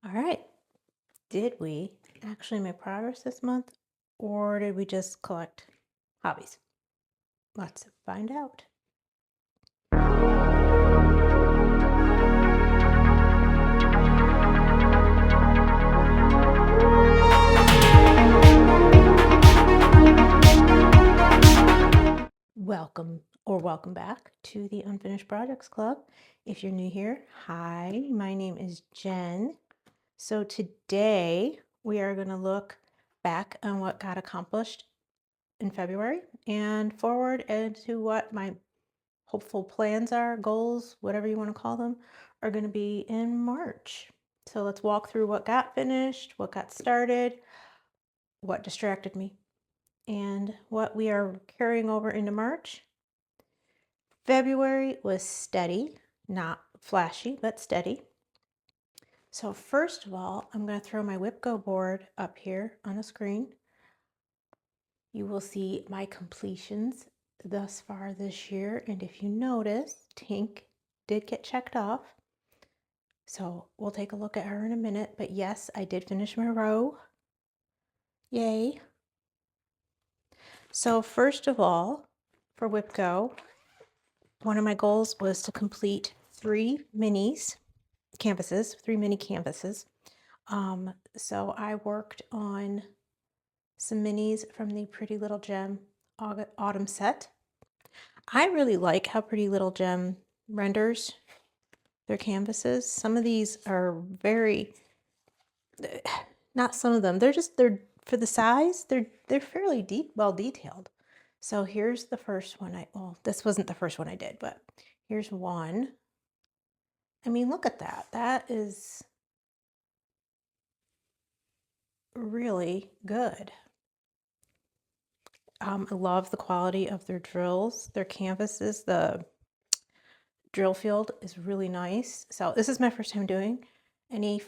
All right. Did we actually make progress this month or did we just collect hobbies? Let's find out. Welcome back to the Unfinished Projects Club. If you're new here, hi, my name is Jen. So today we are going to look back on what got accomplished in February and forward into what my hopeful plans are, goals, whatever you want to call them, are going to be in March. So let's walk through what got finished, what got started, what distracted me, and what we are carrying over into March. February was steady, not flashy, but steady. So first of all, I'm going to throw my WhipGo board up here on the screen. You will see my completions thus far this year. And if you notice, Tink did get checked off. So we'll take a look at her in a minute. But yes, I did finish my row. Yay. So first of all, for WhipGo, one of my goals was to complete three mini canvases. So I worked on some minis from the Pretty Little Gem autumn set. I really like how Pretty Little Gem renders their canvases. Some of these are not some of them, they're for the size, they're fairly well detailed. So here's the first one this wasn't the first one I did, but here's one. I mean, look at that. That is really good. I love the quality of their drills, their canvases. The drill field is really nice. So this is my first time doing any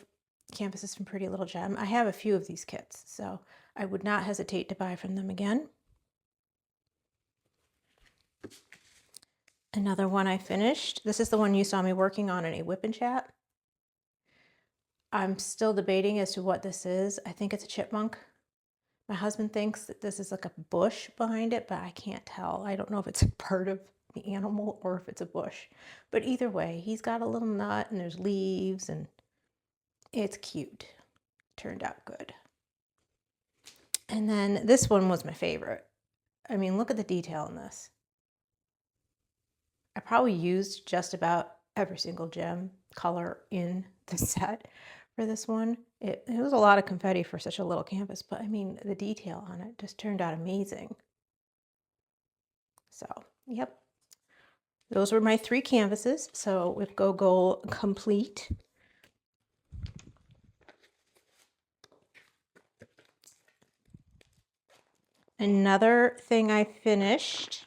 canvases from Pretty Little Gem. I have a few of these kits, so I would not hesitate to buy from them again. Another one I finished. This is the one you saw me working on in a whip and chat. I'm still debating as to what this is. I think it's a chipmunk. My husband thinks that this is like a bush behind it, but I can't tell. I don't know if it's a part of the animal or if it's a bush. But either way, he's got a little nut and there's leaves and it's cute. Turned out good. And then this one was my favorite. I mean, look at the detail in this. I probably used just about every single gem color in the set for this one. It was a lot of confetti for such a little canvas, but I mean, the detail on it just turned out amazing. So, yep. Those were my three canvases. So with Go Goal complete. Another thing I finished,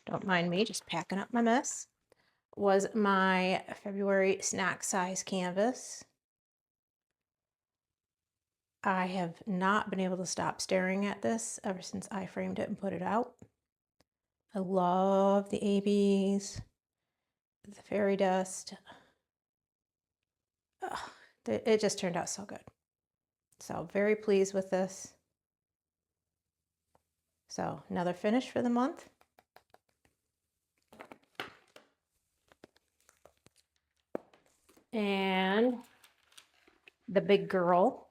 don't mind me just packing up my mess, was my February snack size canvas. I have not been able to stop staring at this ever since I framed it and put it out. I love the ABs, the fairy dust. It just turned out so good. So very pleased with this. So another finish for the month. And the big girl.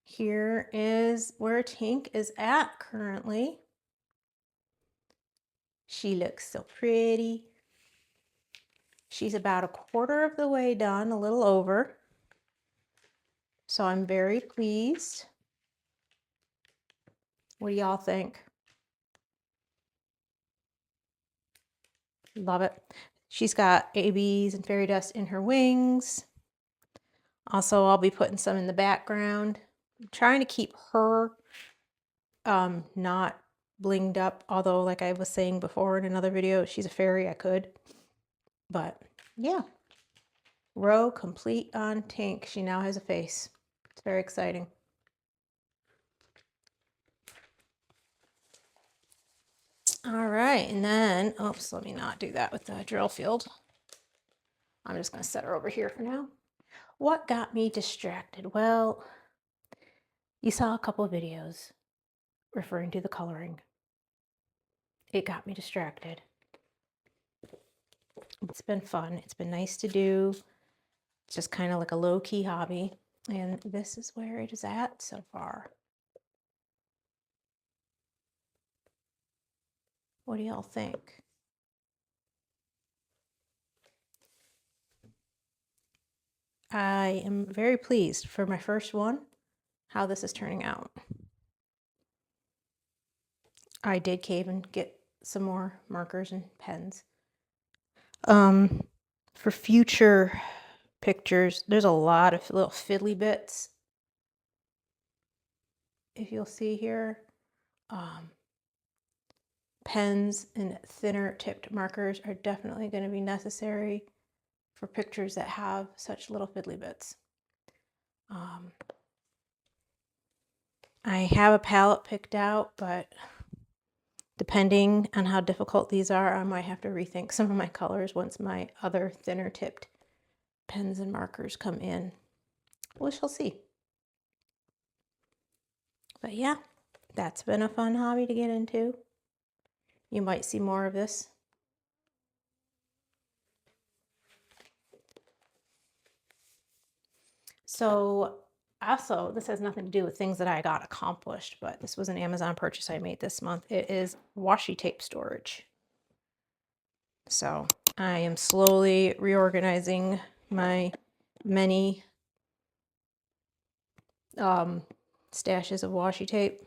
Here is where Tink is at currently. She looks so pretty. She's about a quarter of the way done, a little over. So I'm very pleased. What do y'all think? Love it. She's got ABs and fairy dust in her wings. Also, I'll be putting some in the background. I'm trying to keep her not blinged up, although like I was saying before in another video, she's a fairy, I could. But yeah, row complete on Tink. She now has a face. It's very exciting. All right, and then, oops, let me not do that with the drill field. I'm just going to set her over here for now. what got me distracted? Well, you saw a couple of videos referring to the coloring. It got me distracted. It's been fun. It's been nice to do. It's just kind of like a low-key hobby. And this is where it is at so far. What do y'all think? I am very pleased for my first one, how this is turning out. I did cave and get some more markers and pens. For future pictures, there's a lot of little fiddly bits. If you'll see here, pens and thinner tipped markers are definitely going to be necessary for pictures that have such little fiddly bits. I have a palette picked out, but depending on how difficult these are, I might have to rethink some of my colors once my other thinner tipped pens and markers come in. We shall see. But yeah, that's been a fun hobby to get into. You might see more of this. So also, this has nothing to do with things that I got accomplished, but this was an Amazon purchase I made this month. It is washi tape storage. So I am slowly reorganizing my many stashes of washi tape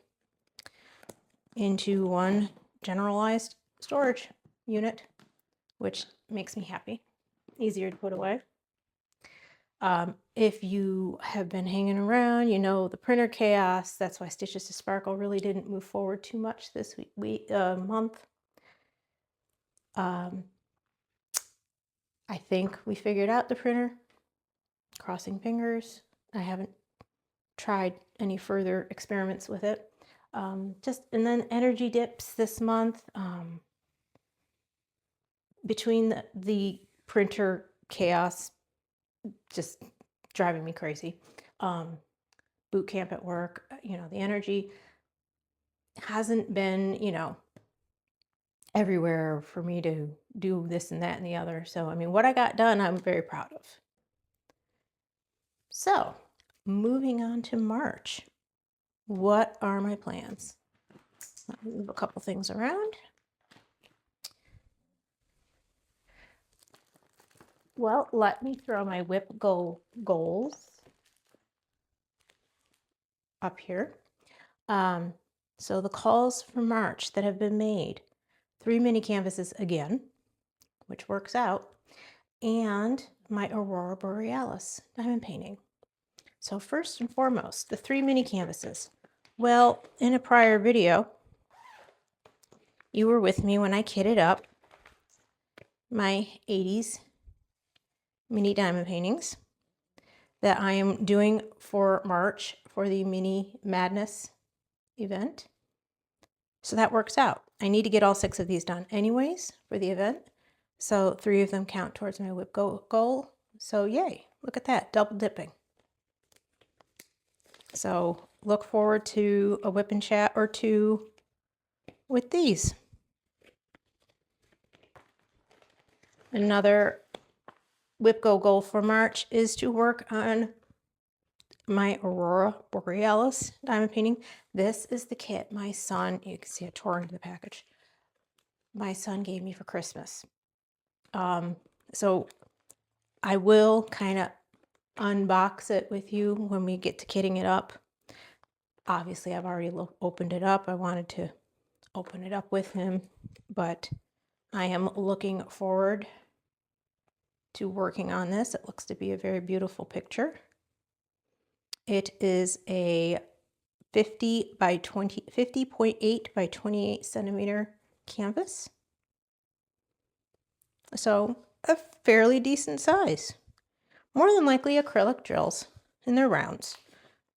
into one generalized storage unit, which makes me happy. Easier to put away. If you have been hanging around, you know the printer chaos. That's why Stitches to Sparkle really didn't move forward too much this month. I think we figured out the printer. Crossing fingers. I haven't tried any further experiments with it. And then energy dips this month. Between the printer chaos, just driving me crazy. Boot camp at work, the energy hasn't been, everywhere for me to do this and that and the other. So, what I got done, I'm very proud of. So, moving on to March. What are my plans? Let me move a couple things around. Well, let me throw my whip goals up here. So the calls for March that have been made, 3 mini canvases again, which works out, and my Aurora Borealis diamond painting. So first and foremost, the 3 mini canvases. Well, in a prior video, you were with me when I kitted up my 80s mini diamond paintings that I am doing for March for the Mini Madness event. So that works out. I need to get all 6 of these done anyways for the event. So 3 of them count towards my whip goal. So yay, look at that, double dipping. So look forward to a whip and chat or 2 with these. Another whip goal for March is to work on my Aurora Borealis diamond painting. This is the kit my son, you can see it tore into the package, my son gave me for Christmas. So I will kind of unbox it with you when we get to kitting it up. Obviously, I've already opened it up. I wanted to open it up with him, but I am looking forward to working on this. It looks to be a very beautiful picture. It is a 50.8 by 28 centimeter canvas. So a fairly decent size. More than likely acrylic drills, and they're rounds,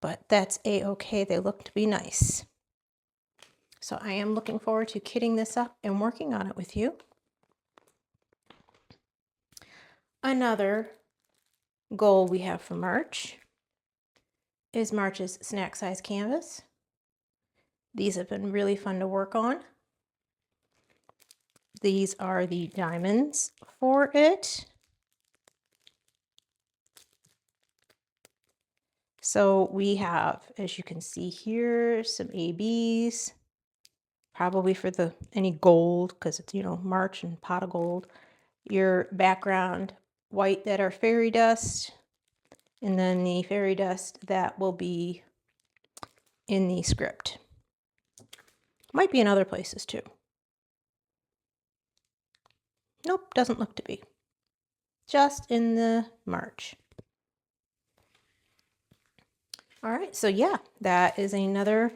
but that's a-okay. They look to be nice. So I am looking forward to kitting this up and working on it with you. Another goal we have for March is March's snack size canvas. These have been really fun to work on. These are the diamonds for it. So we have, as you can see here, some ABs, probably for any gold, because it's, March and pot of gold. Your background white that are fairy dust, and then the fairy dust that will be in the script. Might be in other places too. Nope, doesn't look to be. Just in the March. All right, so yeah, that is another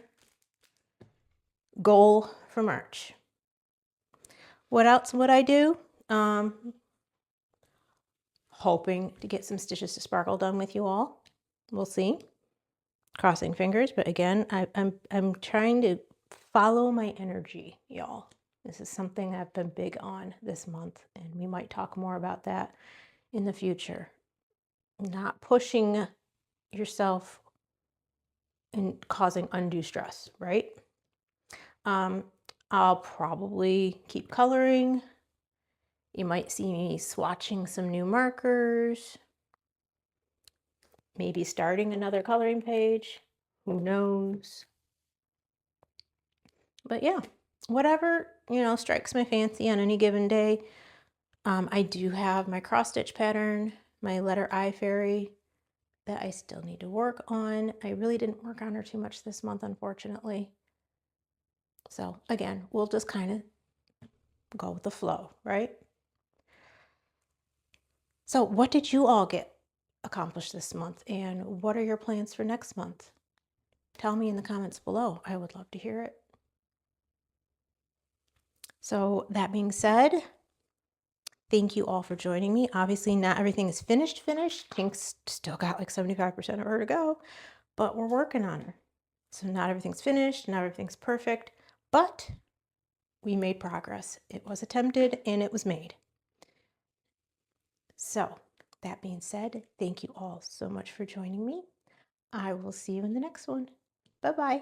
goal for March. What else would I do? Hoping to get some Stitches to Sparkle done with you all. We'll see. Crossing fingers, but again, I'm trying to follow my energy, y'all. This is something I've been big on this month, and we might talk more about that in the future. Not pushing yourself and causing undue stress, right? I'll probably keep coloring. You might see me swatching some new markers. Maybe starting another coloring page. Who knows? But yeah, whatever, strikes my fancy on any given day. I do have my cross stitch pattern, my letter I fairy that I still need to work on. I really didn't work on her too much this month, unfortunately. So again, we'll just kind of go with the flow, right? So what did you all get accomplished this month, and what are your plans for next month? Tell me in the comments below. I would love to hear it. So that being said, thank you all for joining me. Obviously, not everything is finished. Pink's still got like 75% of her to go, but we're working on her. So not everything's finished, not everything's perfect, but we made progress. It was attempted and it was made. So that being said, thank you all so much for joining me. I will see you in the next one. Bye-bye.